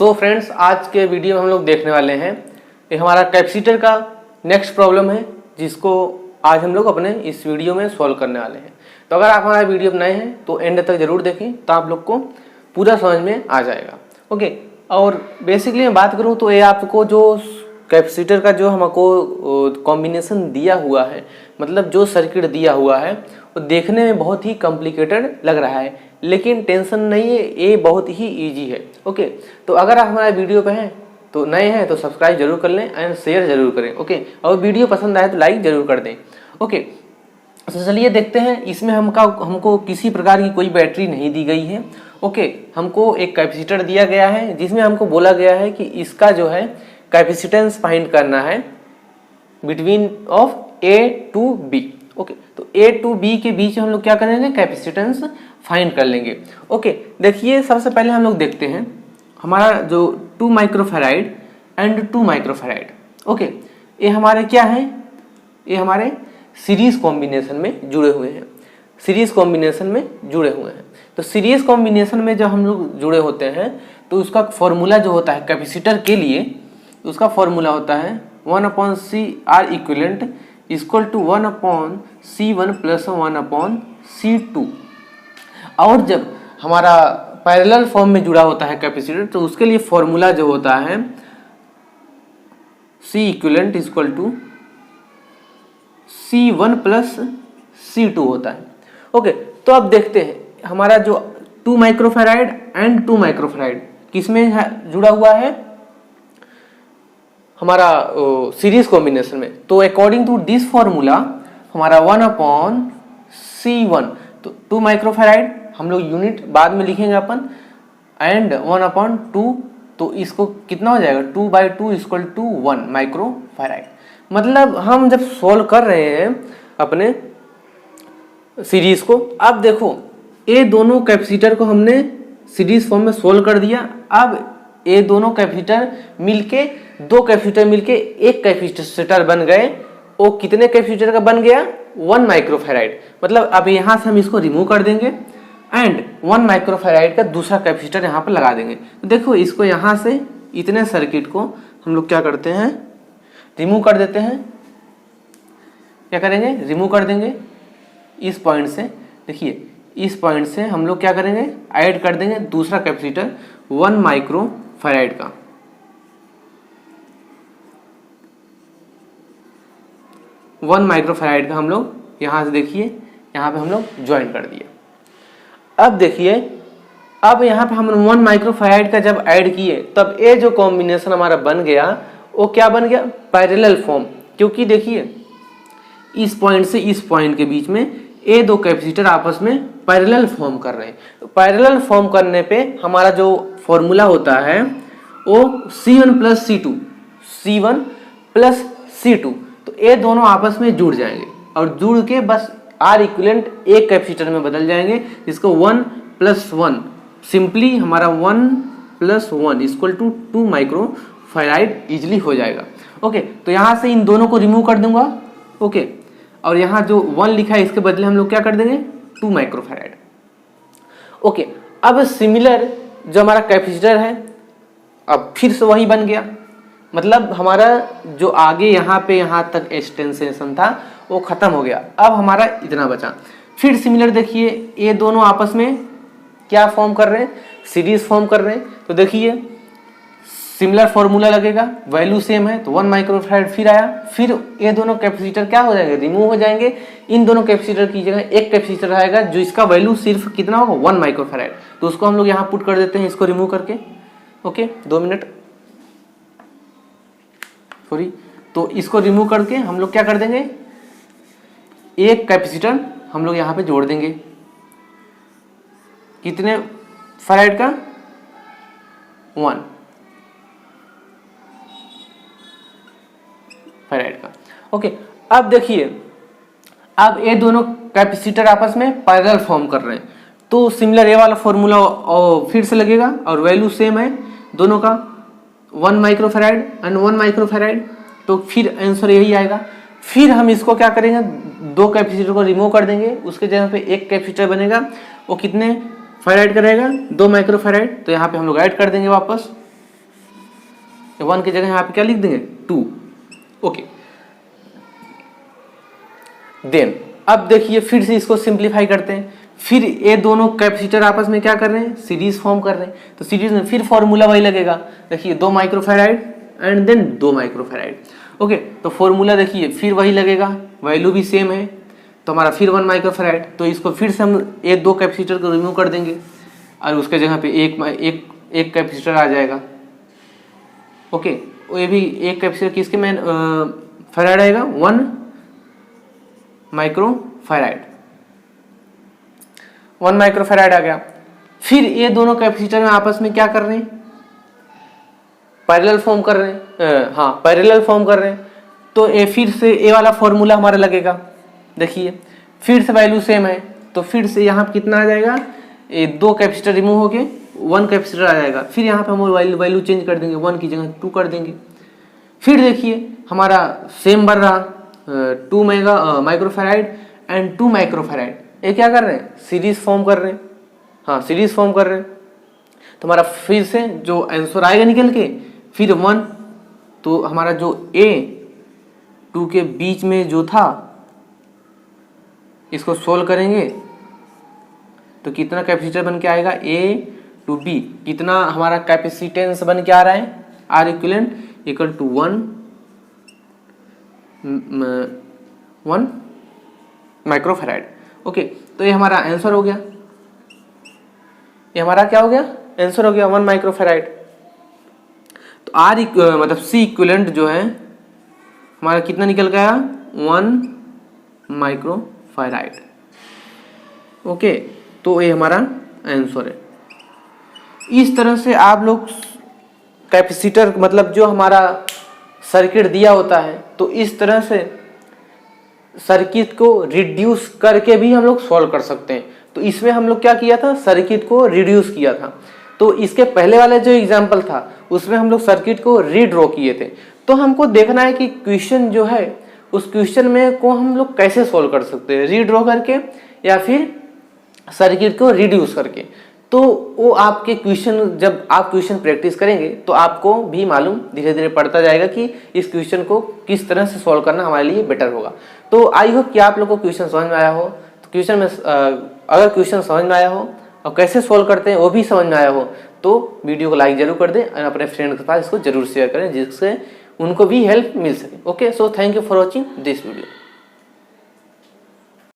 So friends, आज के video में हम लोग देखने वाले हैं ये हमारा कैपेसिटर का नेक्स्ट प्रॉब्लम है, जिसको आज हम लोग अपने इस वीडियो में सॉल्व करने वाले हैं। तो अगर आप हमारा वीडियो बनाए हैं तो एंड तक जरूर देखें, तो आप लोग को पूरा समझ में आ जाएगा। ओके, और बेसिकली मैं बात करूं तो ये आपको जो कैपेसिटर का जो हमको कॉम्बिनेशन दिया हुआ है, मतलब जो सर्किट दिया हुआ है, वो देखने में बहुत ही कॉम्प्लिकेटेड लग रहा है, लेकिन टेंशन नहीं है, ये बहुत ही इजी है। ओके, तो अगर आप हमारे वीडियो पे हैं तो नए हैं तो सब्सक्राइब जरूर कर लें एंड शेयर जरूर करें। ओके, और वीडियो पसंद आए तो लाइक जरूर कर दें। ओके, तो चलिए देखते हैं। इसमें हमको किसी प्रकार की कोई बैटरी नहीं दी गई है। ओके, हमको एक कैपेसिटर दिया गया है जिसमें हमको बोला गया है कि इसका जो है कैपेसिटेंस फाइंड करना है between of A to B. Okay, तो ए टू बी के बीच हम लोग क्या करेंगे, कैपेसिटेंस फाइंड कर लेंगे। ओके, देखिए सबसे पहले हम लोग देखते हैं हमारा जो 2 माइक्रोफैराड एंड 2 माइक्रोफैराड। ओके, ये हमारे क्या है, ये हमारे सीरीज कॉम्बिनेशन में जुड़े हुए हैं, सीरीज कॉम्बिनेशन में जुड़े हुए हैं। तो सीरीज कॉम्बिनेशन में जब हम लोग जुड़े होते हैं तो उसका फॉर्मूला जो होता है कैपेसिटर के लिए, उसका फॉर्मूला होता है 1/C(R equivalent) equal to 1/C1 plus 1/C2। और जब हमारा पैरेलल फॉर्म में जुड़ा होता है कैपेसिटर तो उसके लिए फॉर्मूला जो होता है C equivalent equal to C1 plus C2 होता है। ओके, तो अब देखते हैं हमारा जो 2 माइक्रोफैराड एंड 2 माइक्रोफैराड किसमें जुड़ा हुआ है, हमारा सीरीज कॉम्बिनेशन में। तो अकॉर्डिंग टू दिस फॉर्मूला हमारा 1/C1, तो 2 माइक्रोफैराड हम लोग यूनिट बाद में लिखेंगे अपन, एंड 1/2, तो इसको कितना हो जाएगा 2/2 इक्वल टू 1 माइक्रोफैराड। मतलब हम जब सोल्व कर रहे हैं अपने सीरीज को, अब देखो ये दोनों कैपेसिटर को हमने सीरीज फॉर्म में सोल्व कर दिया। अब ये दोनों कैपेसिटर मिलके, दो कैपेसिटर मिलके एक कैपेसिटर बन गए। वो कितने कैपेसिटर का बन गया, 1 माइक्रोफैराड। मतलब अब यहाँ से हम इसको रिमूव कर देंगे एंड 1 माइक्रोफैराड का दूसरा कैपेसिटर यहाँ पर लगा देंगे। तो देखो इसको यहाँ से इतने सर्किट को हम लोग क्या करते हैं, रिमूव कर देते हैं। क्या करेंगे, रिमूव कर देंगे इस पॉइंट से। देखिए इस पॉइंट से हम लोग क्या करेंगे, ऐड कर देंगे दूसरा कैपेसिटर 1 माइक्रोफैराड का। 1 माइक्रोफैराड का हम लोग यहाँ से देखिए यहाँ पे हम लोग ज्वाइन कर दिए। अब देखिए, अब यहाँ पे हम 1 माइक्रोफैराड का जब ऐड किए तब ये जो कॉम्बिनेशन हमारा बन गया वो क्या बन गया, पैरेलल फॉर्म। क्योंकि देखिए इस पॉइंट से इस पॉइंट के बीच में ये दो कैपेसिटर आपस में पैरेलल फॉर्म कर रहे हैं। तो पैरेलल फॉर्म करने पे हमारा जो फॉर्मूला होता है वो C1 plus C2, C1 plus C2। तो ये दोनों आपस में जुड़ जाएंगे और जुड़ के बस R इक्विवेलेंट एक कैपेसिटर में बदल जाएंगे, जिसको 1 प्लस 1, सिंपली हमारा 1 plus 1 equal to 2 microfarad easily हो जाएगा। ओके, तो यहाँ से इन दोनों को रिमूव कर दूंगा। ओके, और यहाँ जो 1 लिखा है इसके बदले हम लोग क्या कर देंगे, 2 माइक्रोफैराड। ओके, अब सिमिलर जो हमारा कैपेसिटर है अब फिर से वही बन गया। मतलब हमारा जो आगे यहाँ पे यहाँ तक एक्सटेंशन था वो खत्म हो गया। अब हमारा इतना बचा। फिर सिमिलर देखिए ये दोनों आपस में क्या फॉर्म कर रहे हैं, सीरीज फॉर्म कर रहे हैं। तो देखिए सिमिलर फॉर्मूला लगेगा, वैल्यू सेम है, तो 1 माइक्रोफैराड फिर आया। फिर ये दोनों कैपेसिटर क्या हो जाएंगे, रिमूव हो जाएंगे। इन दोनों कैपेसिटर की जगह एक कैपेसिटर आएगा जो इसका वैल्यू सिर्फ कितना होगा, 1 माइक्रोफैराड। तो उसको हम लोग यहाँ पुट कर देते हैं, इसको रिमूव करके। Okay, 2 minute, sorry. तो इसको रिमूव करके हम लोग क्या कर देंगे, एक कैपेसिटर हम लोग यहाँ पे जोड़ देंगे। कितने फैराड का, 1 फैराड का। ओके, अब देखिए अब ये दोनों कैपेसिटर आपस में पैरेलल फॉर्म कर रहे हैं, तो सिमिलर ये वाला फॉर्मूला फिर से लगेगा और वैल्यू सेम है दोनों का, 1 माइक्रोफैराड एंड 1 माइक्रोफैराड। तो फिर आंसर यही आएगा। फिर हम इसको क्या करेंगे, 2 कैपेसिटर को रिमूव कर देंगे, उसके जगह पे एक कैपेसिटर बनेगा। वो कितने फैराड का रहेगा, 2 माइक्रोफैराड। तो यहाँ पे हम लोग ऐड कर देंगे वापस 1 की जगह यहाँ पे क्या लिख देंगे 2। ओके, देन अब देखिए फिर से इसको सिंप्लीफाई करते हैं। फिर ये दोनों कैपेसिटर आपस में क्या कर रहे हैं, सीरीज फॉर्म कर रहे हैं। तो सीरीज में फिर फॉर्मूला वही लगेगा, देखिए 2 microfarad and then 2 microfarad. Okay, तो फॉर्मूला देखिए फिर वही लगेगा, वैल्यू भी सेम है, तो हमारा फिर 1 माइक्रोफैराड। तो इसको फिर से हम ये 2 कैपेसिटर को रिमूव कर देंगे और उसके जगह पे एक कैपेसिटर आ जाएगा। ओके, ये भी एक कैपेसिटर किसके में फैराड आएगा, 1 माइक्रोफैराड, 1 माइक्रोफैराड आ गया। फिर ये दोनों कैपेसिटर में आपस में क्या कर रहे हैं, पैरेलल फॉर्म कर रहे हैं, हाँ पैरेलल फॉर्म कर रहे हैं। तो ये फिर से ये वाला फॉर्मूला हमारा लगेगा, देखिए फिर से वैल्यू सेम है, तो फिर से यहाँ पे कितना आ जाएगा, ये 2 कैपेसिटर रिमूव होके 1 कैपेसिटर आ जाएगा। फिर यहाँ पे हम वैल्यू चेंज कर देंगे, 1 की जगह 2 कर देंगे। फिर देखिए हमारा सेम बन रहा 2 माइक्रोफैराड एंड 2 माइक्रोफैराड, ये क्या कर रहे हैं, सीरीज फॉर्म कर रहे हैं, हाँ सीरीज फॉर्म कर रहे हैं। तो हमारा फिर से जो आंसर आएगा निकल के फिर 1, तो हमारा जो A2 के बीच में जो था इसको सोल्व करेंगे तो कितना कैपेसिटर बन के आएगा, A to B कितना हमारा कैपेसिटेंस बन के आ रहा है, R equivalent equal to 1 microfarad. Okay, तो ये हमारा आंसर हो गया, ये हमारा क्या हो गया, आंसर हो गया 1 माइक्रोफैराड। तो R मतलब C इक्विवेलेंट जो है हमारा कितना निकल गया, 1 माइक्रोफैराड। ओके, तो ये हमारा आंसर है। इस तरह से आप लोग कैपेसिटर मतलब जो हमारा सर्किट दिया होता है, तो इस तरह से सर्किट को रिड्यूस करके भी हम लोग सॉल्व कर सकते हैं। तो इसमें हम लोग क्या किया था, सर्किट को रिड्यूस किया था। तो इसके पहले वाला जो एग्जाम्पल था उसमें हम लोग सर्किट को रीड्रॉ किए थे। तो हमको देखना है कि क्वेश्चन जो है उस क्वेश्चन में को हम लोग कैसे सॉल्व कर सकते हैं, रीड्रॉ करके या फिर सर्किट को रिड्यूस करके। तो वो आपके क्वेश्चन, जब आप क्वेश्चन प्रैक्टिस करेंगे तो आपको भी मालूम धीरे धीरे पड़ता जाएगा कि इस क्वेश्चन को किस तरह से सॉल्व करना हमारे लिए बेटर होगा। तो आई होप कि आप लोग को क्वेश्चन समझ में आया हो। तो क्वेश्चन में अगर क्वेश्चन समझ में आया हो और कैसे सॉल्व करते हैं वो भी समझ में आया हो तो वीडियो को लाइक जरूर कर दें और अपने फ्रेंड के पास इसको जरूर शेयर करें जिससे उनको भी हेल्प मिल सके। Okay, so thank you for watching this video.